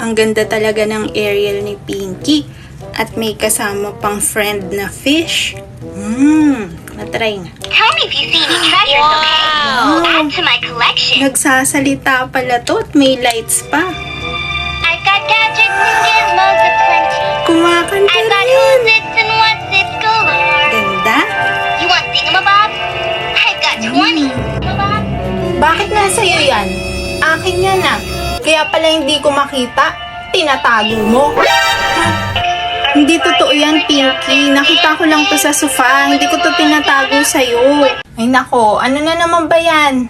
Ang ganda talaga ng Ariel ni Pinky. At may kasama pang friend na fish. Natry na. Tell me if you see any treasures, okay? Add to my collection. Nagsasalita pala to at may lights pa. I've got gadgets and gizmos aplenty. Kumakanta I've got rin. who's its and what's its galore. Ganda. You want thingamabob? I've got 20. Thingamabob? Bakit nasa iyo yan? Akin yan ah. Kaya pala hindi ko makita. Tinatago mo. Hindi totoo yan, Pinky. Nakita ko lang to sa sofa. Hindi ko to tinatago sa'yo. Ay nako, ano na naman ba yan?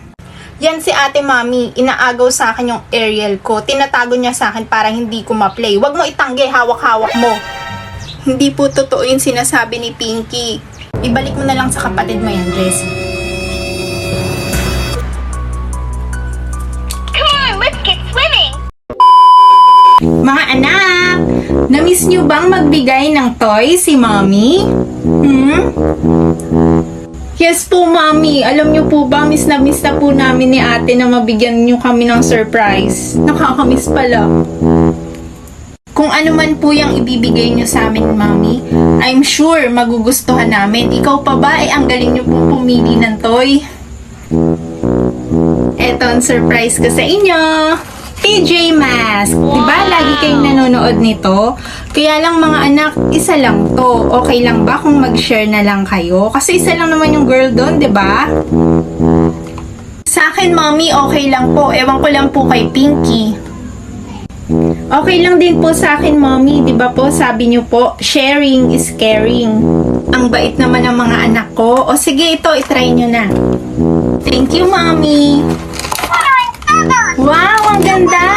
Yan si ate mami. Inaagaw sa akin yung Ariel ko. Tinatago niya sa akin para hindi ko ma-play. Huwag mo itanggi, hawak-hawak mo. Hindi po totoo yung sinasabi ni Pinky. Ibalik mo na lang sa kapatid mo yan, Jessie. Come on, let's get swimming. Mga anak, na-miss nyo bang magbigay ng toy si Mommy? Yes po, Mommy. Alam nyo po ba, miss na po namin ni ate na mabigyan nyo kami ng surprise. Nakakamiss pala. Kung ano man po yung ibibigay nyo sa amin, Mommy, I'm sure magugustuhan namin. Ikaw pa ba, ang galing nyo pong pumili ng toy. Eto ang surprise ko sa inyo. PJ Mask. Diba lagi kayong nanonood nito? Kaya lang mga anak, isa lang to. Okay lang ba kung mag-share na lang kayo? Kasi isa lang naman yung girl doon, diba? Sa akin, Mommy, okay lang po. Ewan ko lang po kay Pinky. Okay lang din po sa akin, Mommy. Diba po, sabi nyo po, sharing is caring. Ang bait naman ng mga anak ko. O sige, ito, itry nyo na. Thank you, Mommy. Wow, ang ganda!